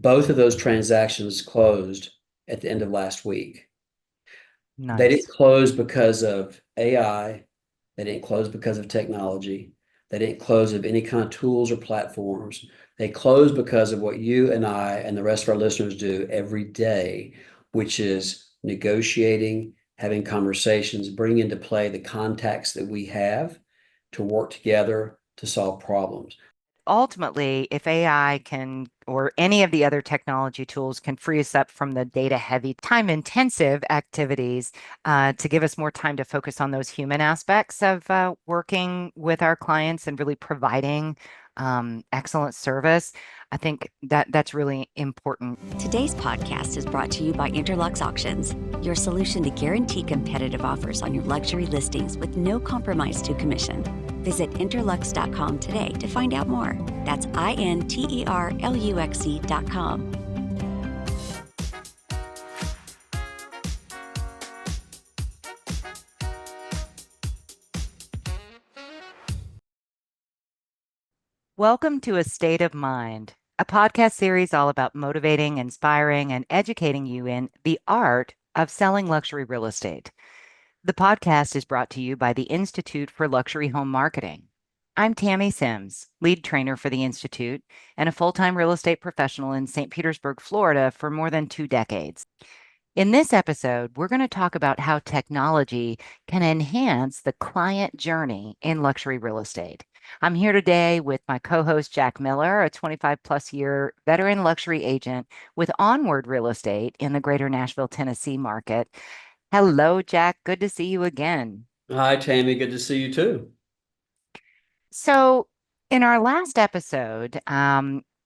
Both of those transactions closed at the end of last week. They didn't Nice. close because of AI. They didn't close because of technology. They didn't close of any kind of tools or platforms. They closed because of what you and I and the rest of our listeners do every day, which is negotiating, having conversations, bringing into play the contacts that we have to work together to solve problems. Ultimately, if AI can, or any of the other technology tools can free us up from the data heavy, time intensive activities to give us more time to focus on those human aspects of working with our clients and really providing excellent service, I think that that's really important. Today's podcast is brought to you by Interlux Auctions, your solution to guarantee competitive offers on your luxury listings with no compromise to commission. Visit interlux.com today to find out more. That's INTERLUXE.com. Welcome to A State of Mind, a podcast series all about motivating, inspiring, and educating you in the art of selling luxury real estate. The podcast is brought to you by the Institute for Luxury Home Marketing. I'm Tami Sims, lead trainer for the Institute and a full-time real estate professional in St. Petersburg, Florida for more than 2 decades. In this episode, we're going to talk about how technology can enhance the client journey in luxury real estate. I'm here today with my co-host, Jack Miller, a 25 plus year veteran luxury agent with Onward Real Estate in the greater Nashville, Tennessee market. Hello, Jack. Good to see you again. Hi, Tammy. Good to see you too. So, in our last episode,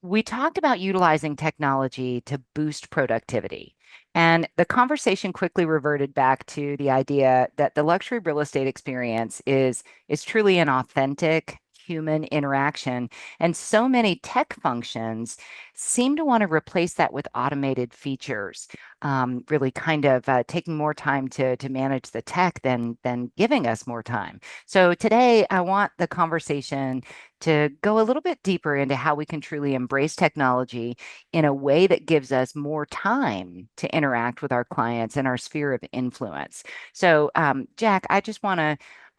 we talked about utilizing technology to boost productivity. And the conversation quickly reverted back to the idea that the luxury real estate experience is truly an authentic human interaction. And so many tech functions seem to want to replace that with automated features, really kind of taking more time to manage the tech than giving us more time. So today, I want the conversation to go a little bit deeper into how we can truly embrace technology in a way that gives us more time to interact with our clients and our sphere of influence. So, Jack,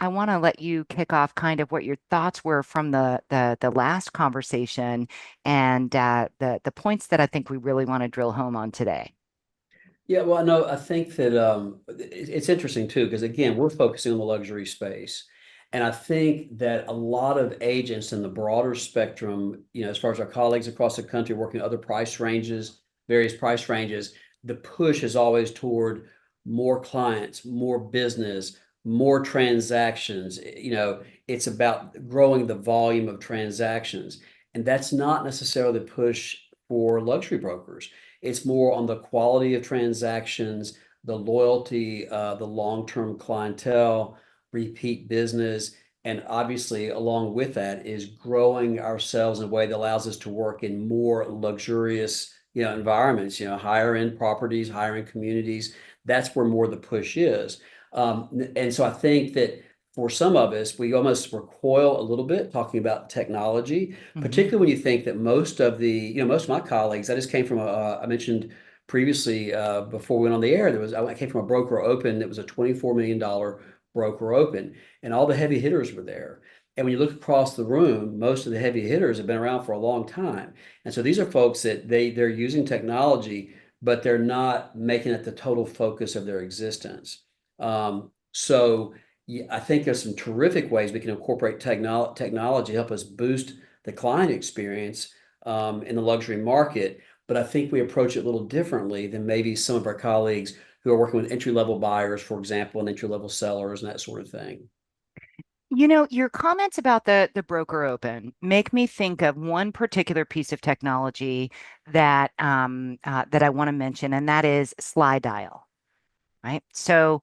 I want to let you kick off kind of what your thoughts were from the last conversation and the points that I think we really want to drill home on today. Yeah, well, no, I think that it's interesting too, because again, we're focusing on the luxury space. And I think that a lot of agents in the broader spectrum, as far as our colleagues across the country working other price ranges, various price ranges, the push is always toward more clients, more business, more transactions. It's about growing the volume of transactions. And that's not necessarily the push for luxury brokers. It's more on the quality of transactions, the loyalty, the long-term clientele, repeat business, and obviously along with that is growing ourselves in a way that allows us to work in more luxurious, environments, higher end properties, higher end communities. That's where more the push is. And so I think that for some of us, we almost recoil a little bit talking about technology, Mhm. particularly when you think that most of my colleagues, I just came from I mentioned previously before we went on the air, I came from a broker open that was a $24 million broker open, and all the heavy hitters were there. And when you look across the room, most of the heavy hitters have been around for a long time. And so these are folks that they're using technology, but they're not making it the total focus of their existence. So yeah, I think there's some terrific ways we can incorporate technology to help us boost the client experience in the luxury market. But I think we approach it a little differently than maybe some of our colleagues who are working with entry-level buyers, for example, and entry-level sellers and that sort of thing. Your comments about the broker open make me think of one particular piece of technology that I want to mention, and that is slide dial, right? So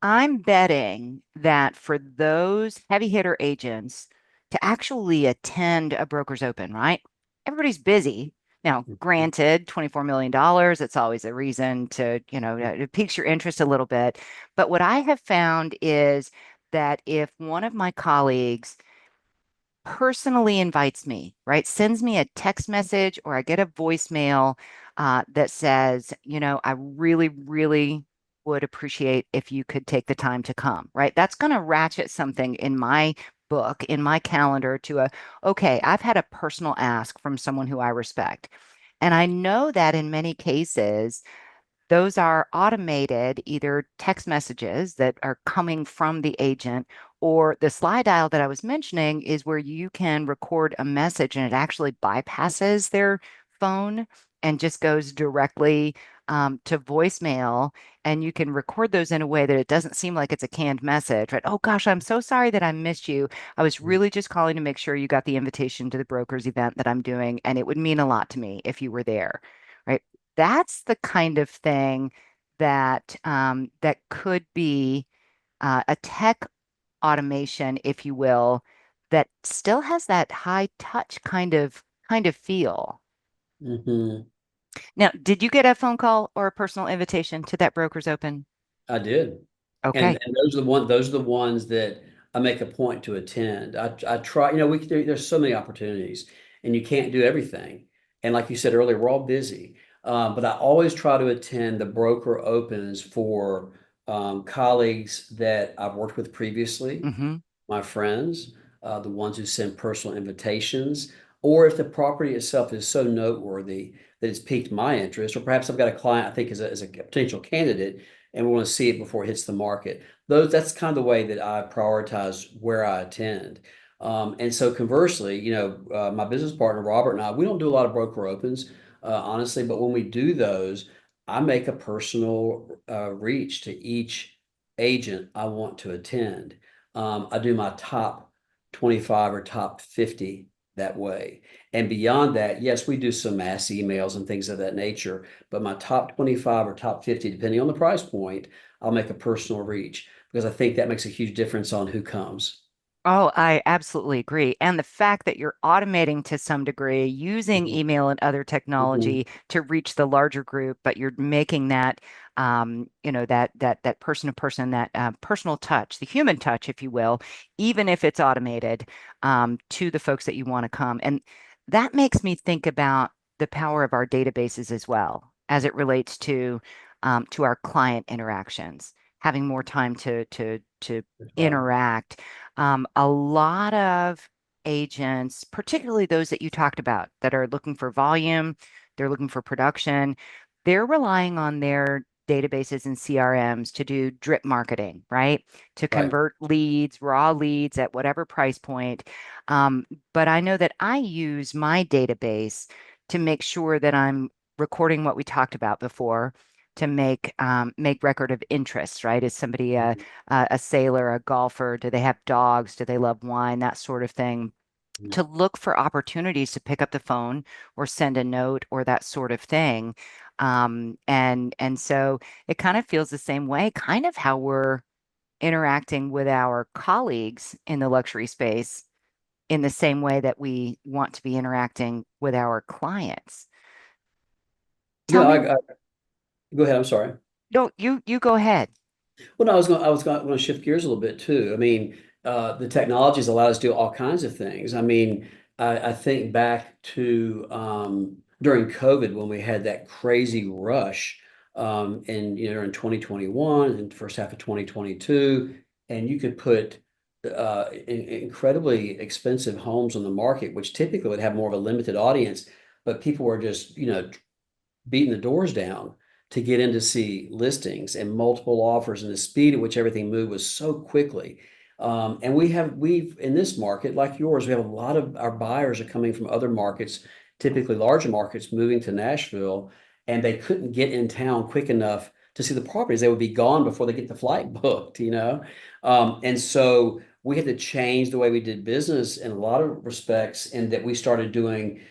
I'm betting that for those heavy hitter agents to actually attend a broker's open, right? Everybody's busy. Now, granted, $24 million, it's always a reason to, it piques your interest a little bit. But what I have found is that if one of my colleagues personally invites me, right? Sends me a text message or I get a voicemail that says, I really, really would appreciate if you could take the time to come, right? That's going to ratchet something in my book, in my calendar to okay, I've had a personal ask from someone who I respect. And I know that in many cases, those are automated, either text messages that are coming from the agent, or the slide dial that I was mentioning is where you can record a message and it actually bypasses their phone and just goes directly to voicemail. And you can record those in a way that it doesn't seem like it's a canned message, right? Oh gosh, I'm so sorry that I missed you. I was really just calling to make sure you got the invitation to the broker's event that I'm doing, and it would mean a lot to me if you were there, right? That's the kind of thing that could be a tech automation, if you will, that still has that high touch kind of feel. Mhm. Now, did you get a phone call or a personal invitation to that broker's open? I did. Okay. And those are the ones that I make a point to attend. I try, there's so many opportunities and you can't do everything. And like you said earlier, we're all busy. But I always try to attend the broker opens for colleagues that I've worked with previously, Hmm. my friends, the ones who send personal invitations, or if the property itself is so noteworthy that it's piqued my interest, or perhaps I've got a client I think is a potential candidate and we want to see it before it hits the market. That's kind of the way that I prioritize where I attend. And so conversely, my business partner Robert and I, we don't do a lot of broker opens, honestly, but when we do those, I make a personal reach to each agent I want to attend. I do my top 25 or top 50 that way. And beyond that, yes, we do some mass emails and things of that nature, but my top 25 or top 50, depending on the price point, I'll make a personal reach because I think that makes a huge difference on who comes. Oh, I absolutely agree. And the fact that you're automating to some degree, using Mhm, email and other mhm, technology to reach the larger group, but you're making that, that person to person, that personal touch, the human touch, if you will, even if it's automated, to the folks that you want to come. And that makes me think about the power of our databases as well, as it relates to our client interactions, having more time to that's right. interact. A lot of agents, particularly those that you talked about that are looking for volume, they're looking for production, they're relying on their databases and CRMs to do drip marketing, right? To Right. convert leads, raw leads at whatever price point. Um, but I know that I use my database to make sure that I'm recording what we talked about before to make record of interest, right? Is somebody Mhm, a sailor, a golfer? Do they have dogs? Do they love wine? That sort of thing. mhm. To look for opportunities to pick up the phone or send a note or that sort of thing. And so it kind of feels the same way, kind of how we're interacting with our colleagues in the luxury space in the same way that we want to be interacting with our clients. Tell No, me, go ahead. I'm sorry. no, you go ahead. Well, no, I was going to shift gears a little bit too. I mean, the technology has allowed us to do all kinds of things. I mean, I think back to during COVID when we had that crazy rush, in 2021 and first half of 2022, and you could put incredibly expensive homes on the market, which typically would have more of a limited audience, but people were just beating the doors down to get in to see listings and multiple offers, and the speed at which everything moved was so quickly. And we've in this market like yours, we have a lot of our buyers are coming from other markets, typically larger markets, moving to Nashville, and they couldn't get in town quick enough to see the properties. They would be gone before they get the flight booked. And so we had to change the way we did business in a lot of respects, in that we started doing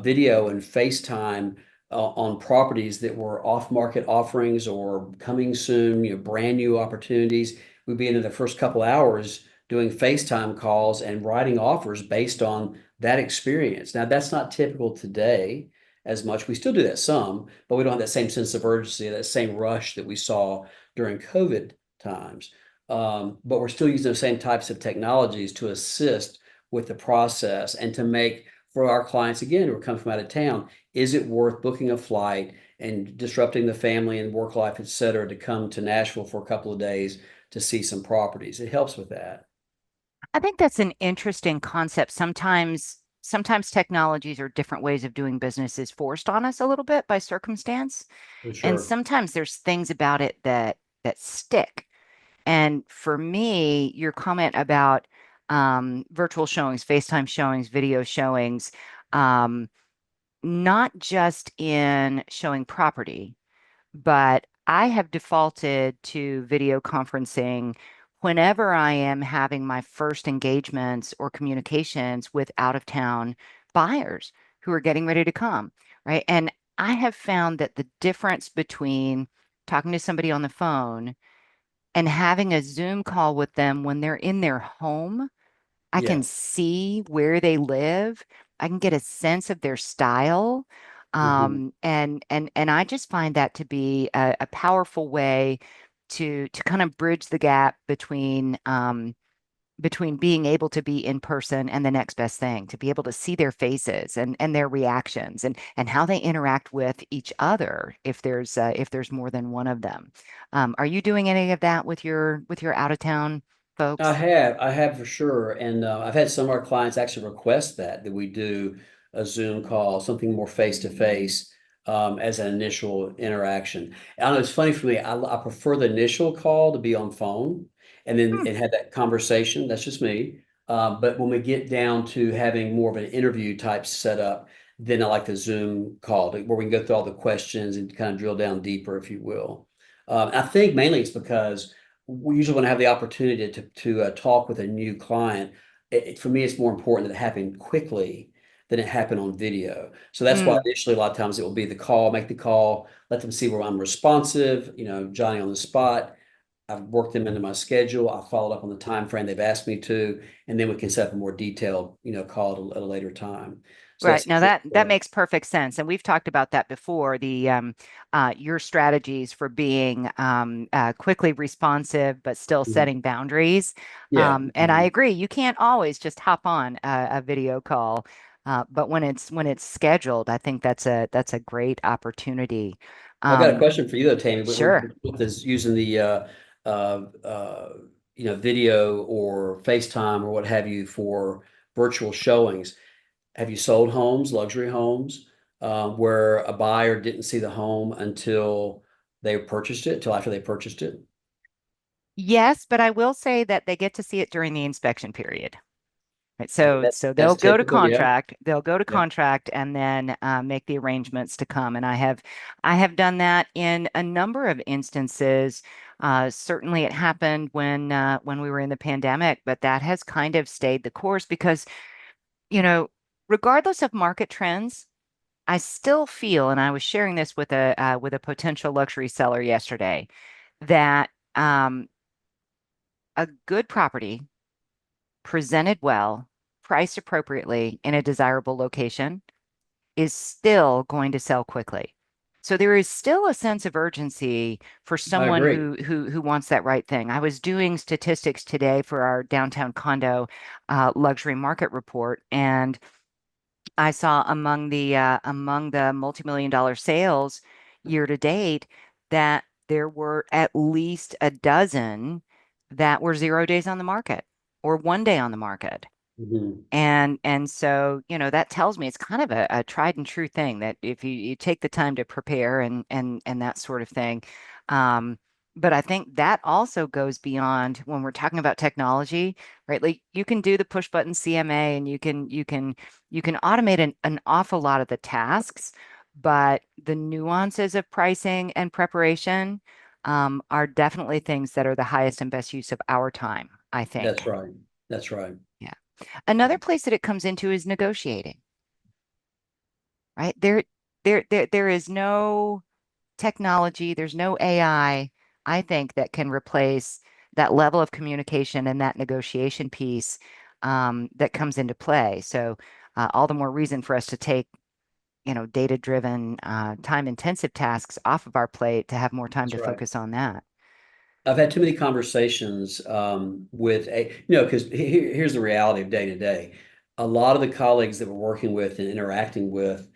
video and FaceTime on properties that were off-market offerings or coming soon, brand new opportunities. We'd be in the first couple hours doing FaceTime calls and writing offers based on that experience. Now, that's not typical today as much. We still do that some, but we don't have that same sense of urgency, that same rush that we saw during COVID times. But we're still using those same types of technologies to assist with the process, and to make for our clients, again, who are coming from out of town, is it worth booking a flight and disrupting the family and work life, et cetera, to come to Nashville for a couple of days to see some properties? It helps with that. I think that's an interesting concept. Sometimes technologies or different ways of doing business is forced on us a little bit by circumstance. For And sure. sometimes there's things about it that stick. And for me, your comment about virtual showings, FaceTime showings, video showings, um, not just in showing property, but I have defaulted to video conferencing whenever I am having my first engagements or communications with out of town buyers who are getting ready to come, right? And I have found that the difference between talking to somebody on the phone and having a Zoom call with them when they're in their home, I Yeah. can see where they live. I can get a sense of their style. Hmm. And I just find that to be a powerful way to kind of bridge the gap between being able to be in person and the next best thing, to be able to see their faces and their reactions and how they interact with each other if there's more than one of them. Are you doing any of that with your out of town folks? I have for sure, and I've had some of our clients actually request that we do a Zoom call, something more face to face, as an initial interaction. I know it's funny for me. I prefer the initial call to be on phone, and then Hmm. and have that conversation. That's just me. But when we get down to having more of an interview type setup, then I like the Zoom call where we can go through all the questions and kind of drill down deeper, if you will. I think mainly it's because we usually want to have the opportunity to talk with a new client. For me, it's more important that it happen quickly than it happen on video. So that's why Mm. initially a lot of times it will be the call, make the call, let them see where I'm responsive, Johnny on the spot. I've worked them into my schedule. I followed up on the time frame they've asked me to, and then we can set up a more detailed, call at a later time. So Right. that's Now that makes perfect sense. And we've talked about that before, the your strategies for being quickly responsive but still mhm. setting boundaries. Yeah. And I agree, you can't always just hop on a video call. But when it's scheduled, I think that's a great opportunity. I got a Um, question for you though, Tammy. sure. With this using the uh, uh, video or FaceTime or what have you for virtual showings. Have you sold homes, luxury homes, where a buyer didn't see the home until they purchased it, until after they purchased it? Yes, but I will say that they get to see it during the inspection period. Right. Okay, So that's typical. they'll go to Yeah. contract and then make the arrangements to come. And I have done that in a number of instances. Certainly it happened when we were in the pandemic, but that has kind of stayed the course because, you know, regardless of market trends, I still feel, and I was sharing this with a potential luxury seller yesterday, that a good property presented well, priced appropriately in a desirable location is still going to sell quickly. So there is still a sense of urgency for I someone agree. who wants that right thing. I was doing statistics today for our downtown condo luxury market report, and I saw among the multi-million dollar sales year to date that there were at least a dozen that were 0 days on the market or 1 day on the market. Mhm. And so, that tells me it's kind of a tried and true thing that if you take the time to prepare and that sort of thing. Um, but I think that also goes beyond when we're talking about technology, right? Like you can do the push button CMA and you can automate an awful lot of the tasks, but the nuances of pricing and preparation are definitely things that are the highest and best use of our time, I That's think. right. That's right. Yeah. Another place that it comes into is negotiating, right? There is no technology, there's no I think, that can replace that level of communication and that negotiation piece that comes into play. So, all the more reason for us to take, data-driven, time-intensive tasks off of our plate to have more time That's to right. focus on that. I've had too many conversations with because here's the reality of day to day. A lot of the colleagues that we're working with and interacting with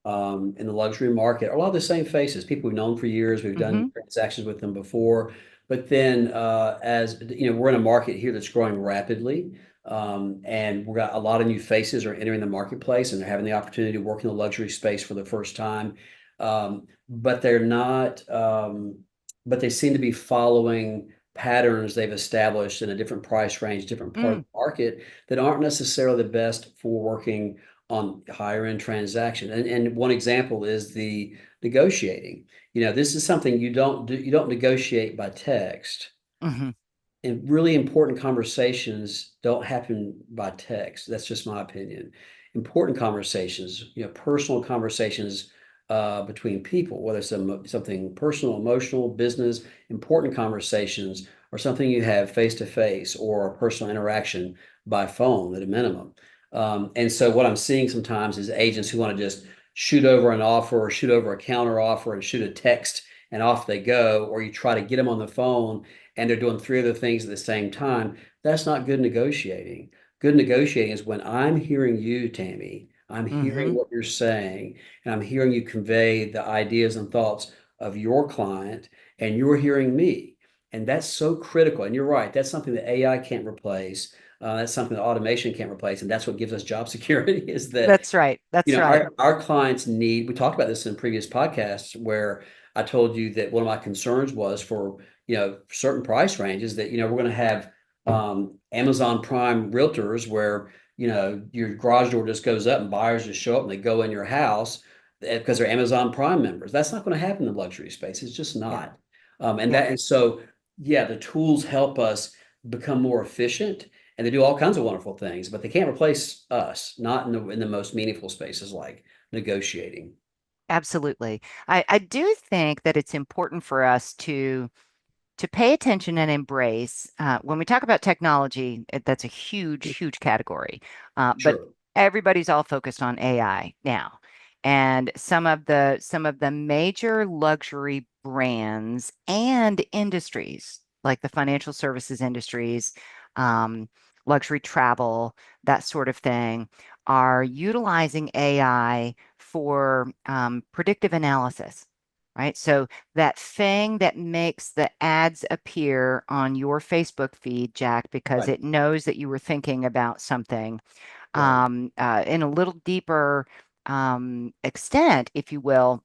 in the luxury market are a lot of the same faces, people we've known for years. We've done Hmm. transactions with them before, but then as you know, we're in a market here that's growing rapidly, and we've got a lot of new faces are entering the marketplace and they're having the opportunity to work in the luxury space for the first time, but they're not. But they seem to be following patterns they've established in a different price range, different part of Mm, the market that aren't necessarily the best for working on higher end transaction. And one example is the negotiating. This is something you don't do, you don't negotiate by text. hmm. And really important conversations don't happen by text. That's just my opinion. Important conversations, personal conversations between people, whether it's something personal, emotional, business, important conversations, or something you have face to face or a personal interaction by phone at a minimum. And so what I'm seeing sometimes is agents who want to just shoot over an offer or shoot over a counter offer and shoot a text and off they go, or you try to get them on the phone and they're doing three other things at the same time. That's not good negotiating. Good negotiating is when I'm hearing you, Tami, I'm hearing Hmm. what you're saying, and I'm hearing you convey the ideas and thoughts of your client, and you're hearing me. And that's so critical. And you're right, that's something that AI can't replace. That's something that automation can't replace. And that's what gives us job security is that That's right. That's right. our clients need, we talked about this in previous podcasts where I told you that one of my concerns was for, certain price ranges that, we're going to have Amazon Prime realtors where, your garage door just goes up and buyers just show up and they go in your house because they're Amazon Prime members. That's not going to happen in the luxury space. It's just Yeah. not. Yeah. And so, yeah, the tools help us become more efficient and they do all kinds of wonderful things, but they can't replace us, not in the most meaningful spaces like negotiating. Absolutely. I do think that it's important for us to pay attention and embrace when we talk about technology, that's a huge category. But Sure. everybody's all focused on AI now. And some of the major luxury brands and industries, like the financial services industries, um, luxury travel, that sort of thing, are utilizing AI for predictive analysis, right? So that thing that makes the ads appear on your Facebook feed, Jack, because Right. it knows that you were thinking about something Right. in a little deeper extent, if you will,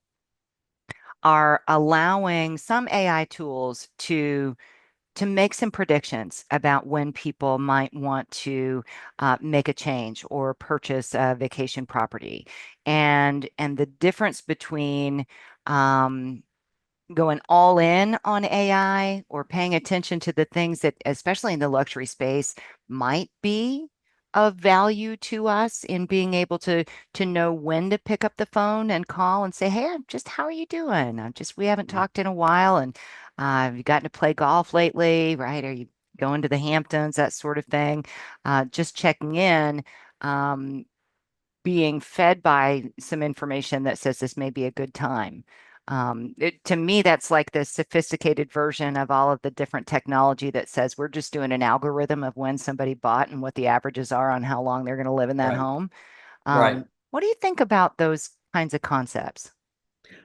are allowing some AI tools to make some predictions about when people might want to make a change or purchase a vacation property, and the difference between um, going all in on AI or paying attention to the things that, especially in the luxury space, might be of value to us in being able to know when to pick up the phone and call and say, "Hey, I'm just how are you doing? We haven't talked in a while, and have you gotten to play golf lately? Right? Are you going to the Hamptons? That sort of thing. Just checking in." Um, Being fed by some information that says this may be a good time. To me, that's like the sophisticated version of all of the different technology that says we're just doing an algorithm of when somebody bought and what the averages are on how long they're going to live in that Right. home. Right. What do you think about those kinds of concepts?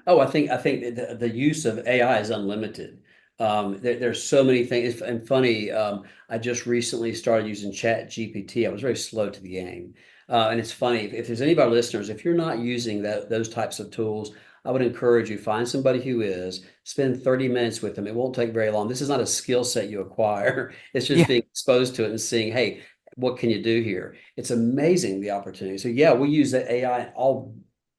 Oh, I think the use of AI is unlimited. There's so many things. And funny, I just recently started using Chat GPT. I was very slow to the game. And it's funny, if there's any of our listeners, if you're not using those types of tools, I would encourage you, find somebody who is, spend 30 minutes with them. It won't take very long. This is not a skill set you acquire. It's just Yeah, being exposed to it and seeing, hey, what can you do here? It's amazing the opportunity. So yeah, we use the AI in all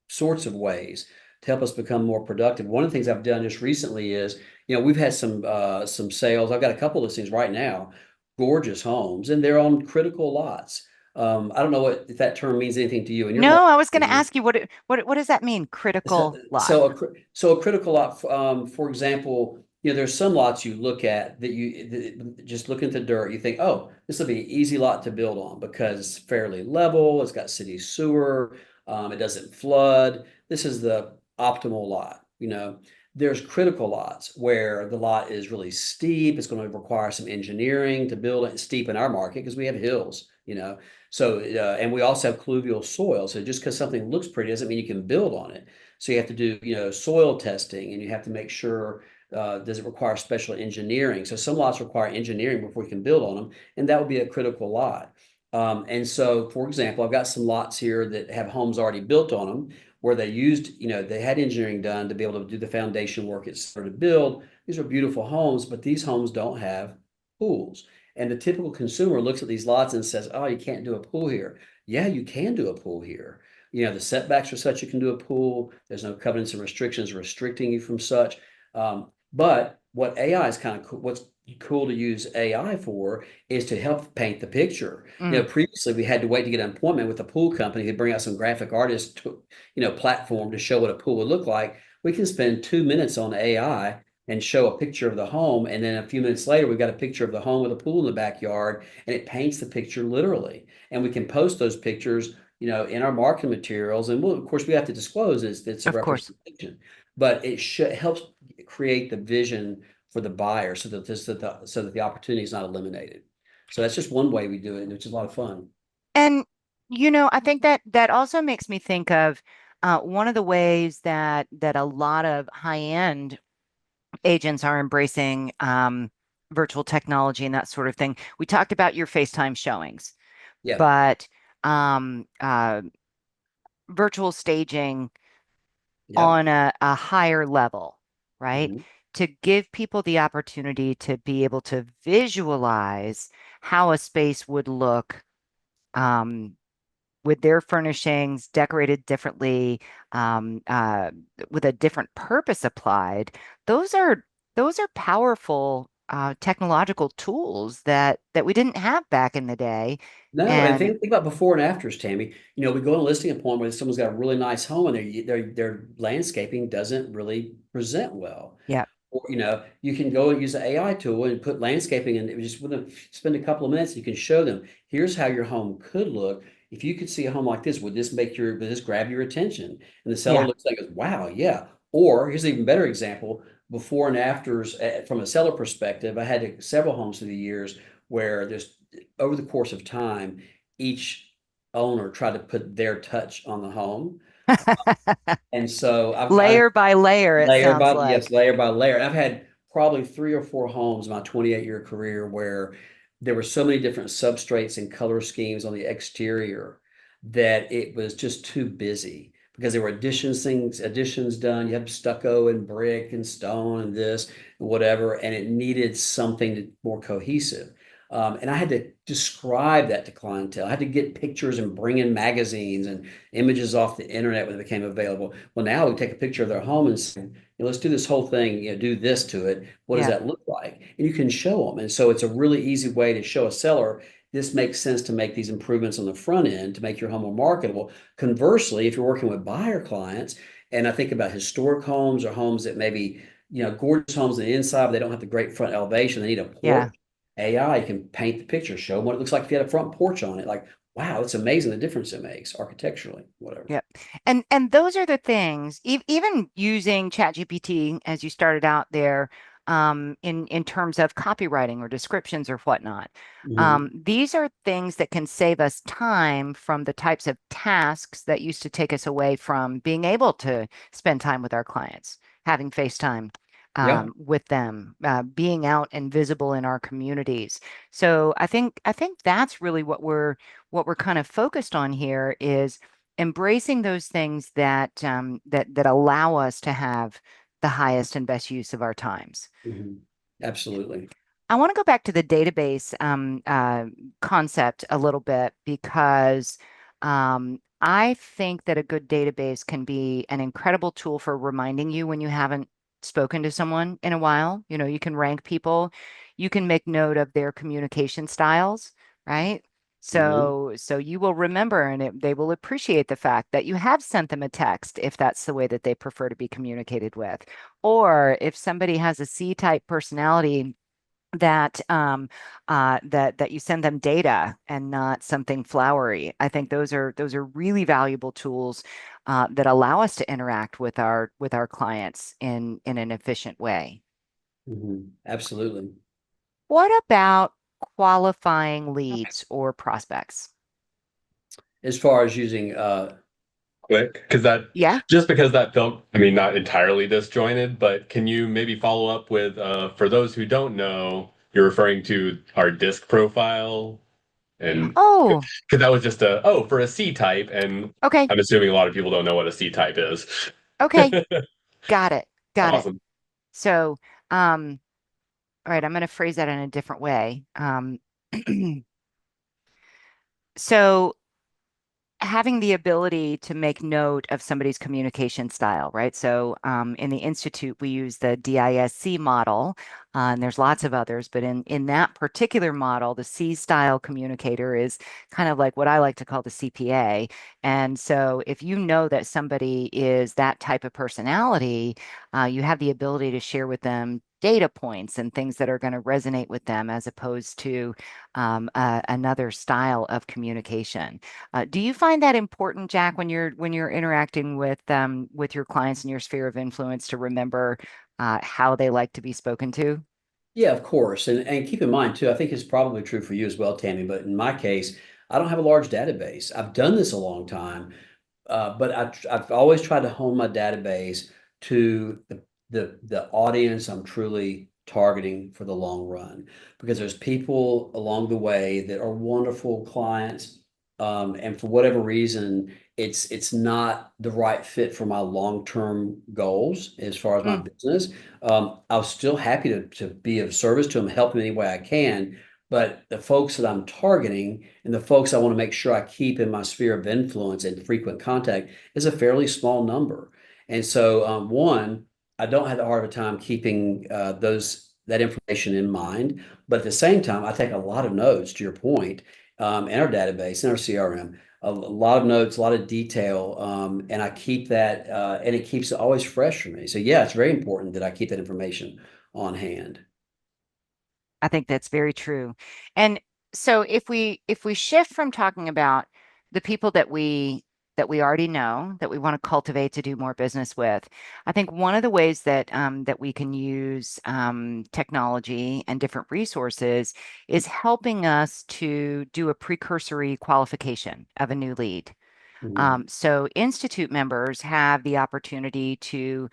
sorts of ways to help us become more productive. One of the things I've done just recently is, we've had some sales. I've got a couple of listings right now, gorgeous homes, and they're on critical lots. I don't know if that term means anything to you in your no, market. I was going to ask you what does that mean? So, Critical lot. so a critical lot, for example, there's some lots you look at that just look at the dirt, you think, oh, this will be an easy lot to build on because it's fairly level, it's got city sewer, it doesn't flood. This is the optimal lot. There's critical lots where the lot is really steep. It's going to require some engineering to build it steep in our market because we have hills, So, and we also have colluvial soil. So just because something looks pretty doesn't mean you can build on it. So you have to do, soil testing, and you have to make sure, does it require special engineering? So some lots require engineering before you can build on them, and that would be a critical lot. And so, for example, I've got some lots here that have homes already built on them where they used, they had engineering done to be able to do the foundation work it's started to build. These are beautiful homes, but these homes don't have pools. And the typical consumer looks at these lots and says, oh, you can't do a pool here. Yeah, you can do a pool here. The setbacks are such you can do a pool. There's no covenants and restrictions restricting you from such. But what AI is kind of cool, what's cool to use AI for is to help paint the picture. Previously we had to wait to get an appointment with a pool company to bring out some graphic artist, platform to show what a pool would look like. We can spend 2 minutes on AI and show a picture of the home, and then a few minutes later we've got a picture of the home with a pool in the backyard, and it paints the picture literally. And we can post those pictures, in our marketing materials, and of course we have to disclose it's a Of course. representation, but it helps create the vision for the buyer so that the opportunity is not eliminated. So that's just one way we do it, which is a lot of fun. And, I think that also makes me think of one of the ways that a lot of high-end agents are embracing virtual technology and that sort of thing. We talked about your FaceTime showings, Yeah. but um, virtual staging Yeah. on a higher level, right? Mhm. To give people the opportunity to be able to visualize how a space would look um, with their furnishings decorated differently, um, uh, with a different purpose applied. Those are those are powerful technological tools that we didn't have back in the day. No, and And think about before and afters, Tammy. We go on a listing appointment where someone's got a really nice home and their landscaping doesn't really present well. yeah, Or, you can go and use the AI tool and put landscaping, and it just within spend a couple of minutes, you can show them, here's how your home could look. If you could see a home like this, would this grab your attention? And the seller yeah. looks like, wow, yeah. Or here's an even better example, before and afters, from a seller perspective. I had several homes through the years where there's over the course of time, each owner tried to put their touch on the home. And so I've Layer by layer, it sounds yes, like. layer by layer. I've had probably 3 or 4 homes in my 28-year career where there were so many different substrates and color schemes on the exterior that it was just too busy because there were additions done. You had stucco and brick and stone and this and whatever, and it needed something more cohesive. And I had to describe that to clientele. I had to get pictures and bring in magazines and images off the internet when it became available. Well, now we take a picture of their home and say, let's do this whole thing, do this to it. What does Yeah, that look like? And you can show them. And so it's a really easy way to show a seller this makes sense to make these improvements on the front end to make your home more marketable. Conversely, if you're working with buyer clients, and I think about historic homes or homes that maybe, gorgeous homes on the inside, but they don't have the great front elevation, they need a yeah. porch. AI can paint the picture, show them what it looks like if you had a front porch on it. Like, wow, it's amazing the difference it makes architecturally, whatever. Yep. And those are the things, even using ChatGPT as you started out there, in terms of copywriting or descriptions or whatnot. Mhm. These are things that can save us time from the types of tasks that used to take us away from being able to spend time with our clients, having FaceTime Yeah. with them, being out and visible in our communities. So I think that's really what we're kind of focused on here is embracing those things that allow us to have the highest and best use of our times. Mhm. Absolutely. I want to go back to the database concept a little bit because I think that a good database can be an incredible tool for reminding you when you haven't spoken to someone in a while. You can rank people, you can make note of their communication styles, right? Mhm. So you will remember, and they will appreciate the fact that you have sent them a text if that's the way that they prefer to be communicated with. Or if somebody has a C-type personality, that you send them data and not something flowery. I think those are really valuable tools that allow us to interact with our clients in an efficient way. Absolutely. What about qualifying leads or prospects? As far as using, quick because Yeah. because that felt, I mean, not entirely disjointed, but can you maybe follow up with, for those who don't know, you're referring to our disc profile, and Oh, because that was just for a C type, and okay. I'm assuming a lot of people don't know what a C type is. Okay. Got it. Got it. Awesome. So, all right, I'm going to phrase that in a different way. So having the ability to make note of somebody's communication style, right? So in the Institute, we use the DISC model, and there's lots of others, but in that particular model, the C style communicator is kind of like what I like to call the CPA. And so if you know that somebody is that type of personality, you have the ability to share with them data points and things that are going to resonate with them as opposed to another style of communication. Do you find that important, Jack, when you're interacting with your clients in your sphere of influence to remember how they like to be spoken to? yeah, of course. And keep in mind too, I think it's probably true for you as well, Tammy, but in my case, I don't have a large database. I've done this a long time, but I've always tried to hone my database to the audience I'm truly targeting for the long run, because there's people along the way that are wonderful clients, and for whatever reason, it's not the right fit for my long-term goals as far as my Mm, business. I was still happy to be of service to them, help them any way I can. But the folks that I'm targeting and the folks I want to make sure I keep in my sphere of influence and frequent contact is a fairly small number. And so, one, I don't have that hard of a time keeping that information in mind. But at the same time, I take a lot of notes, to your point, in our database, in our CRM, a lot of notes, a lot of detail, and I keep that, and it keeps it always fresh for me. So yeah, it's very important that I keep that information on hand. I think that's very true. And so if we shift from talking about the people that we already know that we want to cultivate to do more business with, I think one of the ways that we can use technology and different resources is helping us to do a precursory qualification of a new lead. Mhm. So Institute members have the opportunity to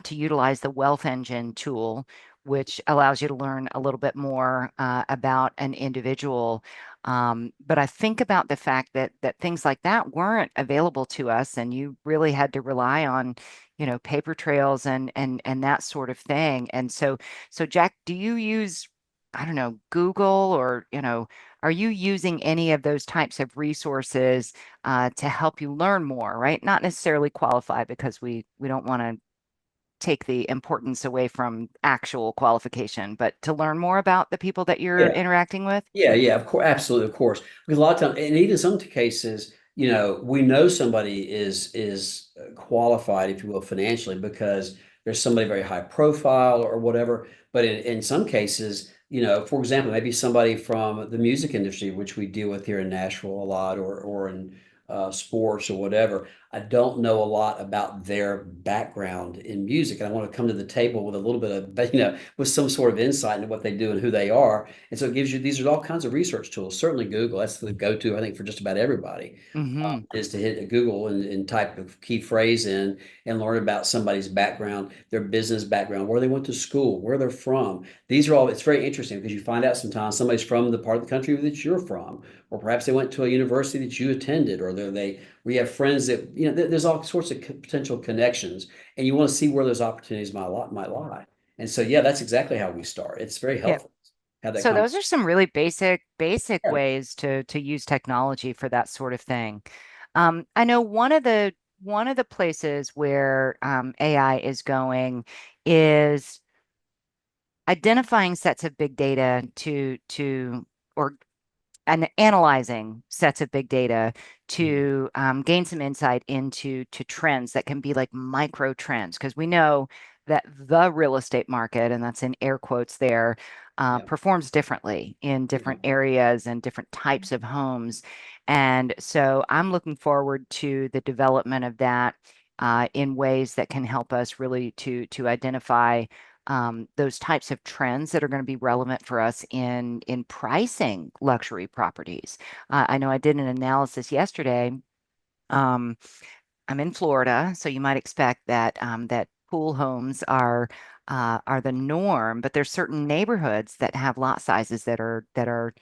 utilize the Wealth Engine tool, which allows you to learn a little bit more about an individual. But I think about the fact that things like that weren't available to us, and you really had to rely on, paper trails and that sort of thing. And so Jack, do you use, I don't know, Google or, are you using any of those types of resources to help you learn more, right? Not necessarily qualify because we don't want to take the importance away from actual qualification, but to learn more about the people that you're Yeah. interacting with. Yeah, of course, absolutely, of course. Because a lot of times, and even some cases, we know somebody is qualified, if you will, financially because there's somebody very high profile or whatever. But in some cases, for example, maybe somebody from the music industry, which we deal with here in Nashville a lot, or in sports or whatever. I don't know a lot about their background in music, and I want to come to the table with a little bit of, with some sort of insight into what they do and who they are. And so it gives you, these are all kinds of research tools. Certainly Google, that's the go-to, I think, for just about everybody, Hmm. is to hit a Google and type a key phrase in and learn about somebody's background, their business background, where they went to school, where they're from. These are all, it's very interesting because you find out sometimes somebody's from the part of the country that you're from, or perhaps they went to a university that you attended, or we have friends that, there's all sorts of potential connections, and you want to see where those opportunities might lie. And so, yeah, that's exactly how we start. It's very Yeah. helpful to have that So those conversation. are some really basic Yeah. ways to use technology for that sort of thing. I know one of the places where AI is going is identifying sets of big data or and analyzing sets of big data to gain some insight into trends that can be like micro trends, because we know that the real estate market, and that's in air quotes there, Yeah. performs differently in different areas and different types of homes. And so I'm looking forward to the development of that in ways that can help us really to identify those types of trends that are going to be relevant for us in pricing luxury properties. I know I did an analysis yesterday. I'm in Florida, so you might expect that that pool homes are the norm, but there's certain neighborhoods that have lot sizes that are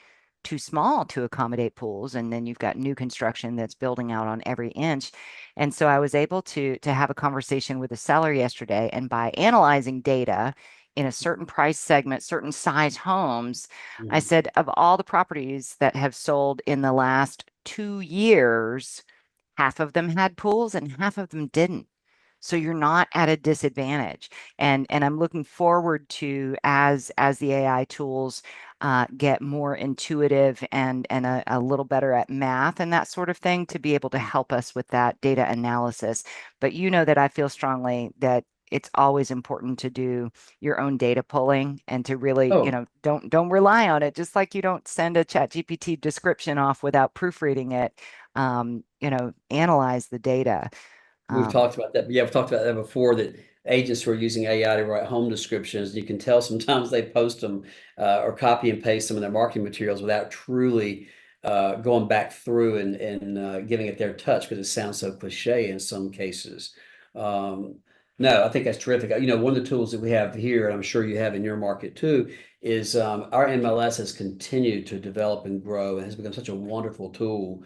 too small to accommodate pools, and then you've got new construction that's building out on every inch. And so I was able to have a conversation with a seller yesterday, and by analyzing data in a certain price segment, certain size homes, I said of all the properties that have sold in the last 2 years, half of them had pools and half of them didn't. So you're not at a disadvantage. And I'm looking forward to as the AI tools get more intuitive and a little better at math and that sort of thing to be able to help us with that data analysis. But you know that I feel strongly that it's always important to do your own data pulling and to really, Oh, don't rely on it. Just like you don't send a chat GPT description off without proofreading it. Analyze the data. we've Um, talked about that. Yeah, we've talked about that before, that agents who are using AI to write home descriptions, you can tell sometimes they post them or copy and paste some of their marketing materials without truly going back through and giving it their touch, because it sounds so cliche in some cases. Um, no, I think that's terrific. One of the tools that we have here, and I'm sure you have in your market too, is our MLS has continued to develop and grow and has become such a wonderful tool.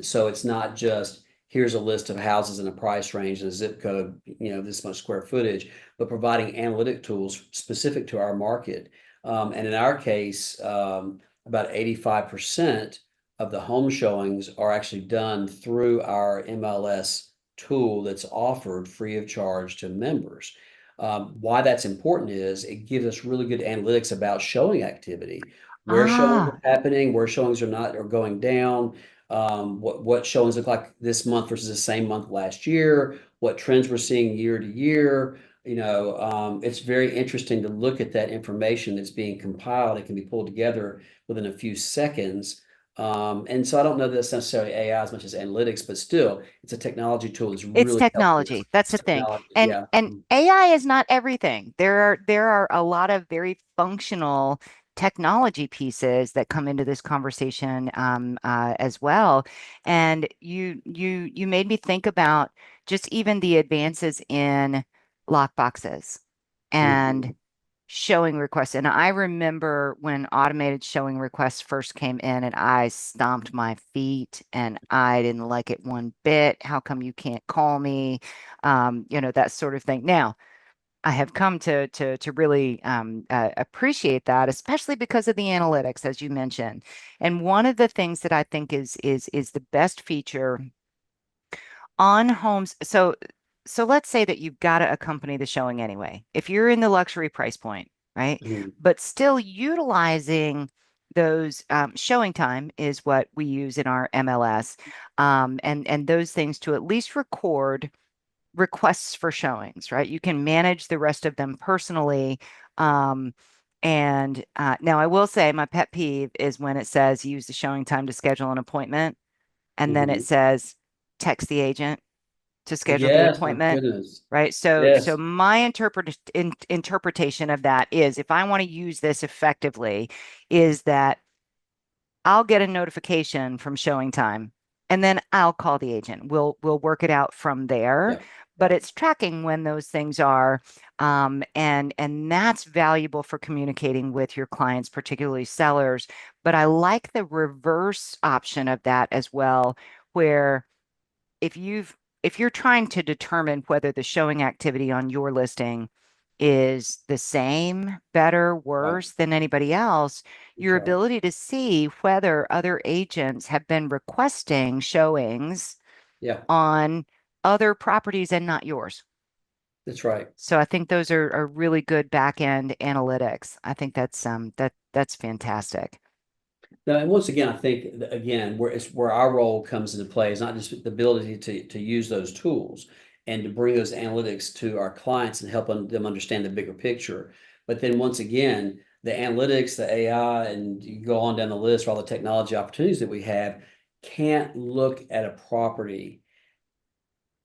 So it's not just here's a list of houses in a price range and a zip code, this much square footage, but providing analytic tools specific to our market. And in our case, about 85% of the home showings are actually done through our MLS tool that's offered free of charge to members. Why that's important is it gives us really good analytics about showing activity, where showings ah, are happening, where showings are not, or going down, what showings look like this month versus the same month last year, what trends we're seeing year to year. It's very interesting to look at that information that's being compiled. It can be pulled together within a few seconds. And so I don't know that that's necessarily AI as much as analytics, but still, it's a technology tool that's it's really helping us. technology. That's It's the thing. technology. And Yeah. and AI is not everything. There are a lot of very functional technology pieces that come into this conversation as well. And you made me think about just even the advances in lock boxes and Mhm. showing requests. And I remember when automated showing requests first came in, and I stomped my feet and I didn't like it one bit. How come you can't call me? That sort of thing. Now, I have come to really appreciate that, especially because of the analytics, as you mentioned. And one of the things that I think is the best feature on homes. So let's say that you've got to accompany the showing anyway. If you're in the luxury price point, right? Mhm. But still utilizing those showing time is what we use in our MLS, and those things to at least record requests for showings, right? You can manage the rest of them personally. Um, and now I will say my pet peeve is when it says use the showing time to schedule an appointment, and then it Mhm. says text the agent to schedule the Yes, my appointment, goodness. right? So Yes. my interpretation of that is, if I want to use this effectively, is that I'll get a notification from showing time, and then I'll call the agent. We'll work it out from there. Yeah. But Yeah. it's tracking when those things are, and that's valuable for communicating with your clients, particularly sellers. But I like the reverse option of that as well, where if you're trying to determine whether the showing activity on your listing is the same, better, Right. worse than anybody else, That's your right. ability to see whether other agents have been requesting showings Yeah. on other properties and not yours. That's right. So I think those are really good back end analytics. I think that's fantastic. Now, and once again, I think again where our role comes into play is not just the ability to use those tools. and to bring those analytics to our clients and help them understand the bigger picture. But then once again, the analytics, the AI, and you go on down the list for all the technology opportunities that we have, can't look at a property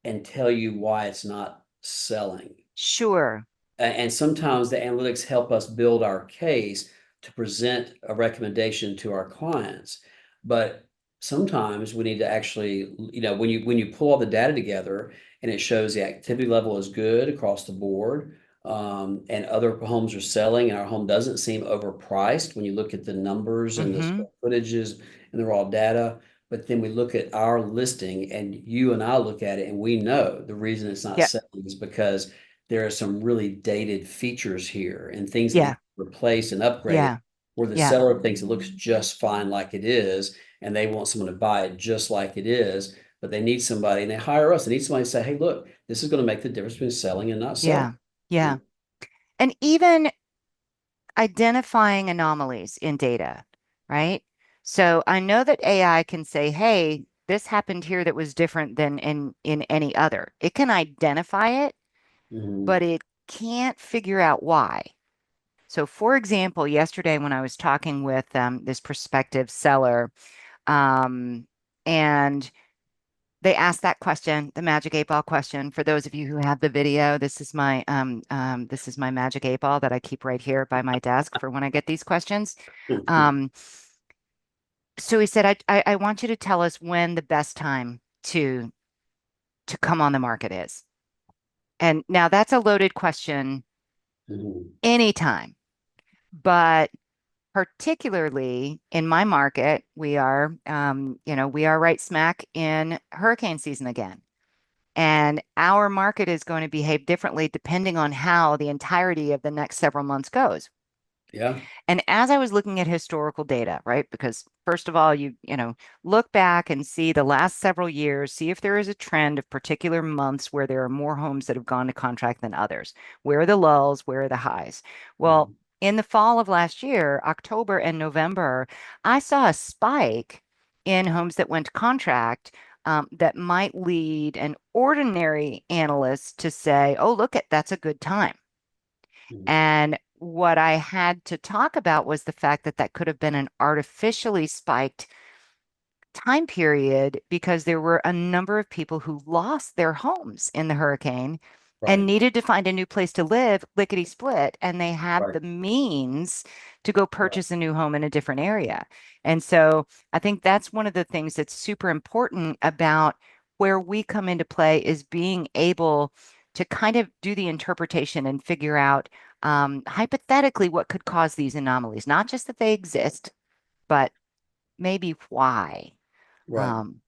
and tell you why it's not selling. Sure. And sometimes the analytics help us build our case to present a recommendation to our clients. But sometimes we need to actually, when you pull all the data together and it shows the activity level is good across the board, and other homes are selling and our home doesn't seem overpriced when you look at the numbers and the Mm-hmm. square footages and the raw data. But then we look at our listing and you and I look at it and we know the reason it's not Yeah. selling is because there are some really dated features here and things that need Yeah. to be replaced and upgraded, Yeah. where the Yeah. seller thinks it looks just fine like it is, and they want someone to buy it just like it is, but they need somebody and they hire us. They need somebody to say, hey, look, this is going to make the difference between selling and not selling. Yeah. Yeah. And even identifying anomalies in data, right? So I know that AI can say, hey, this happened here that was different than in any other. It can identify it, Mhm. but it can't figure out why. So, for example, yesterday when I was talking with this prospective seller, um, and they asked that question, the magic eight ball question. For those of you who have the video, this is my magic eight ball that I keep right here by my desk for when I get these questions. Um, so he said, I want you to tell us when the best time to come on the market is. And now that's a loaded question Mhm. anytime, but particularly in my market, we are right smack in hurricane season again. And our market is going to behave differently depending on how the entirety of the next several months goes. Yeah. And as I was looking at historical data, right? Because first of all, you look back and see the last several years, see if there is a trend of particular months where there are more homes that have gone to contract than others. Where are the lulls? Where are the highs? Well, Mhm. in the fall of last year, October and November, I saw a spike in homes that went to contract, that might lead an ordinary analyst to say, oh, look at that's a good time. Mhm. And what I had to talk about was the fact that that could have been an artificially spiked time period because there were a number of people who lost their homes in the hurricane and Right. needed to find a new place to live, lickety split, and they had Right. the means to go Right. purchase a new home in a different area. And so I think that's one of the things that's super important about where we come into play is being able to kind of do the interpretation and figure out, hypothetically what could cause these anomalies, not just that they exist, but maybe why. Right. Um,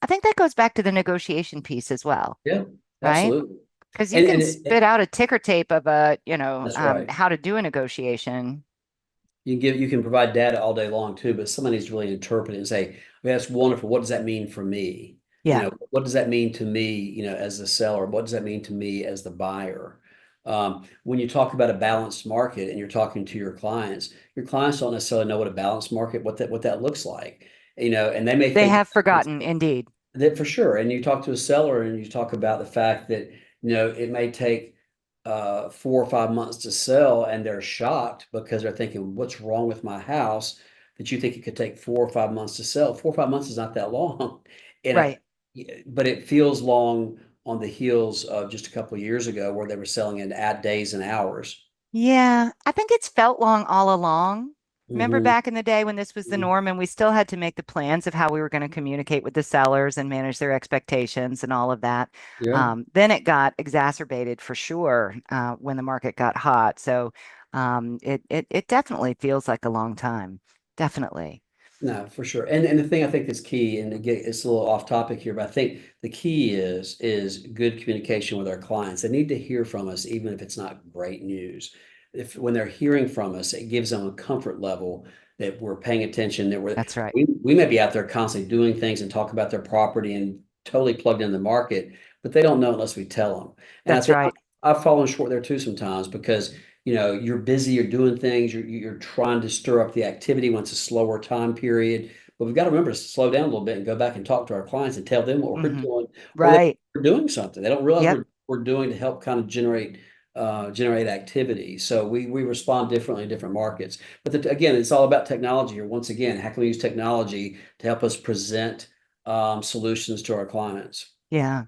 I think that goes back to the negotiation piece as well, Yeah. right? Absolutely. Because you And, can spit out a ticker tape of that's right. how to do a negotiation. You can provide data all day long too, but somebody needs to really interpret it and say, okay, that's wonderful. What does that mean for me? Yeah, What does that mean to me, as the seller? What does that mean to me as the buyer? When you talk about a balanced market and you're talking to your clients don't necessarily know what a balanced market, what that looks like, and they may they think have forgotten, indeed. that for sure. And you talk to a seller and you talk about the fact that, it may take 4 or 5 months to sell, and they're shocked because they're thinking, what's wrong with my house? That you think it could take 4 or 5 months to sell. 4 or 5 months is not that long. And Right. but it feels long on the heels of just a couple of years ago where they were selling in at days and hours. Yeah, I think it's felt long all along. Remember Hmm. back in the day when this was the norm and we still had to make the plans of how we were going to communicate with the sellers and manage their expectations and all of that. Yeah. Then it got exacerbated for sure, when the market got hot. So it definitely feels like a long time. Definitely. No, for sure. And the thing I think is key, and again, it's a little off topic here, but I think the key is good communication with our clients. They need to hear from us, even if it's not great news. If when they're hearing from us, it gives them a comfort level that we're paying attention, that That's right. we may be out there constantly doing things and talk about their property and totally plugged in the market, but they don't know unless we tell them. And I That's think right. I've fallen short there too sometimes because you're busy, you're doing things, you're trying to stir up the activity when it's a slower time period, but we've got to remember to slow down a little bit and go back and talk to our clients and tell them what we're Mhm. doing, or Right. we're doing something. They don't realize Yep. we're doing to help kind of generate activity. So we respond differently in different markets. But again, it's all about technology here. Once again, how can we use technology to help us present solutions to our clients? Yeah.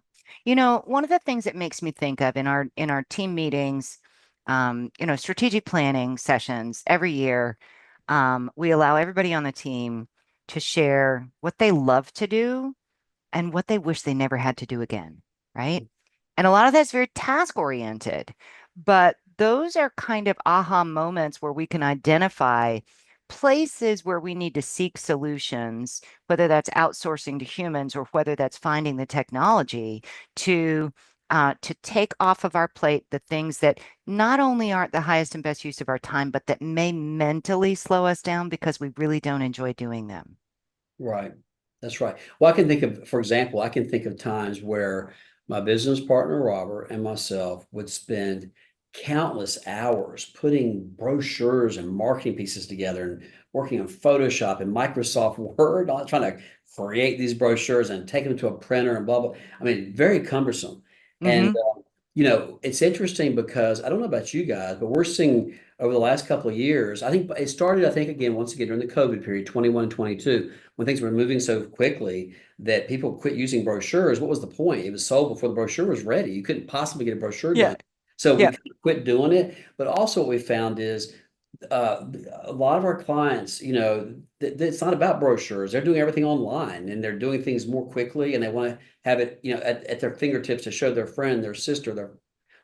One of the things that makes me think of in our team meetings, strategic planning sessions every year, we allow everybody on the team to share what they love to do and what they wish they never had to do again, right? And a lot of that's very task oriented, but those are kind of aha moments where we can identify places where we need to seek solutions, whether that's outsourcing to humans or whether that's finding the technology to take off of our plate the things that not only aren't the highest and best use of our time, but that may mentally slow us down because we really don't enjoy doing them. Right. That's right. Well, I can think of, for example, I can think of times where my business partner, Robert, and myself would spend countless hours putting brochures and marketing pieces together and working on Photoshop and Microsoft Word, all trying to create these brochures and take them to a printer and blah, blah. I mean, very cumbersome. And, Hmm. it's interesting because I don't know about you guys, but we're seeing over the last couple of years, I think it started, I think, again, once again, during the COVID period, 21 and 22, when things were moving so quickly that people quit using brochures. What was the point? It was sold before the brochure was ready. You couldn't possibly get a brochure Yeah. done. So we Yeah. kind of quit doing it. But also what we found is a lot of our clients, it's not about brochures. They're doing everything online and they're doing things more quickly and they want to have it, at their fingertips to show their friend, their sister, their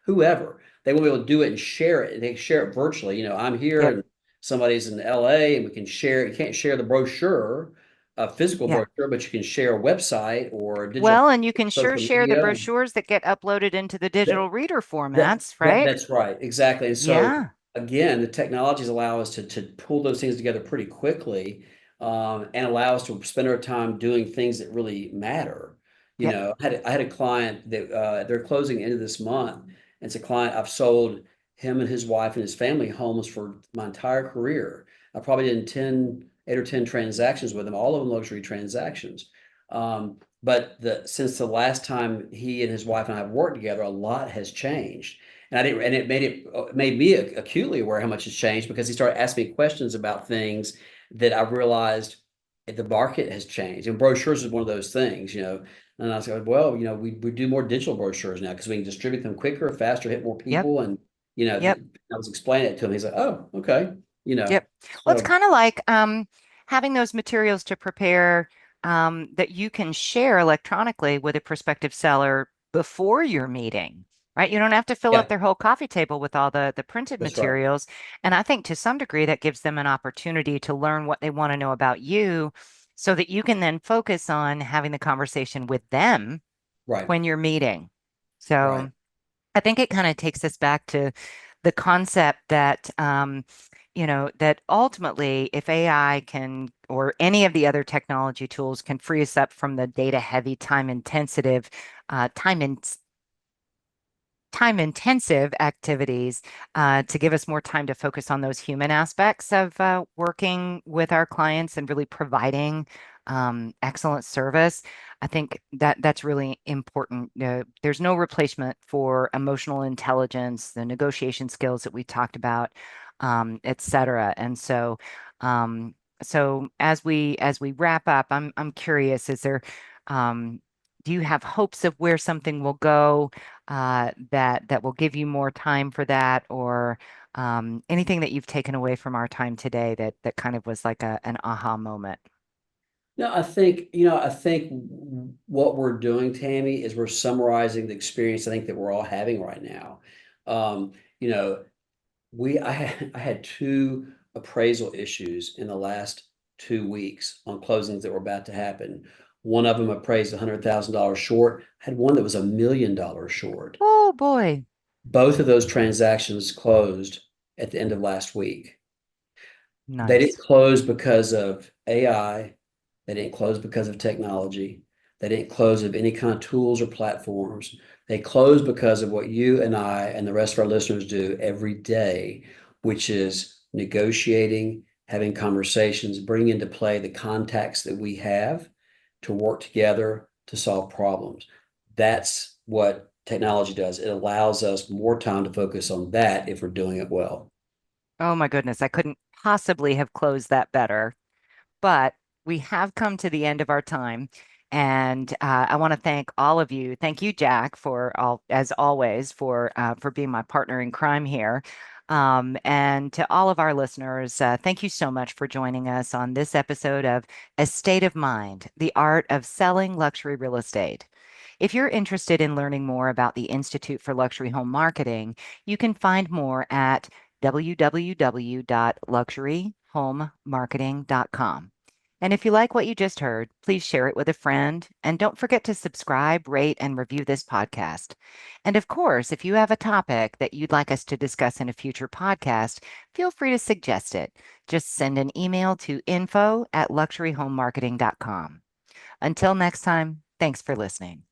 whoever. They want to be able to do it and share it. They share it virtually. I'm here Yep. and somebody's in LA and we can share. You can't share the brochure, a physical Yeah. brochure, but you can share a website or a digital Well, and you can sure social share the media. brochures that get uploaded into the That, digital reader formats, right? that's right, exactly. And so Yeah. again, the technologies allow us to pull those things together pretty quickly, and allow us to spend our time doing things that really matter. Yep. I had a client that they're closing into this month. It's a client I've sold him and his wife and his family homes for my entire career. I probably did 8 or 10 transactions with him, all of them luxury transactions. But since the last time he and his wife and I have worked together, a lot has changed. And I didn't, and it made me acutely aware how much has changed because he started asking me questions about things that I realized the market has changed. And brochures is one of those things. And I said, well, we do more digital brochures now because we can distribute them quicker, faster, hit more Yep. people. And, Yep. I was explaining it to him. He's like, oh, okay. Yep. Well, it's So kind of like having those materials to prepare that you can share electronically with a prospective seller before your meeting, right? You don't have to fill up yeah, their whole coffee table with all the printed that's right. materials. And I think to some degree that gives them an opportunity to learn what they want to know about you so that you can then focus on having the conversation with them Right. when you're meeting. Right. So I think it kind of takes us back to the concept that that ultimately, if AI can, or any of the other technology tools can free us up from the data heavy, time intensive, time in time intensive activities to give us more time to focus on those human aspects of working with our clients and really providing excellent service. I think that that's really important. There's no replacement for emotional intelligence, the negotiation skills that we talked about, et cetera. And so as we wrap up, I'm curious, um, do you have hopes of where something will go? That will give you more time for that, or anything that you've taken away from our time today that kind of was like an aha moment. No, I think what we're doing, Tammy, is we're summarizing the experience I think that we're all having right now. Um, you know, I had two appraisal issues in the last 2 weeks on closings that were about to happen. One of them appraised $100,000 short. I had one that was $1 million short. Oh boy, Both of those transactions closed at the end of last week. They didn't nice. close because of AI. They didn't close because of technology. They didn't close of any kind of tools or platforms. They closed because of what you and I and the rest of our listeners do every day, which is negotiating having conversations, bringing into play the contacts that we have to work together to solve problems. That's what technology does. It allows us more time to focus on that if we're doing it well. Oh my goodness, I couldn't possibly have closed that better. But we have come to the end of our time. And I want to thank all of you. Thank you, Jack, as always, for being my partner in crime here. And to all of our listeners, thank you so much for joining us on this episode of A State of Mind, the Art of Selling Luxury Real Estate. If you're interested in learning more about the Institute for Luxury Home Marketing, you can find more at www.luxuryhomemarketing.com. And if you like what you just heard, please share it with a friend. And don't forget to subscribe, rate, and review this podcast. And of course, if you have a topic that you'd like us to discuss in a future podcast, feel free to suggest it. Just send an email to info@luxuryhomemarketing.com. Until next time, thanks for listening.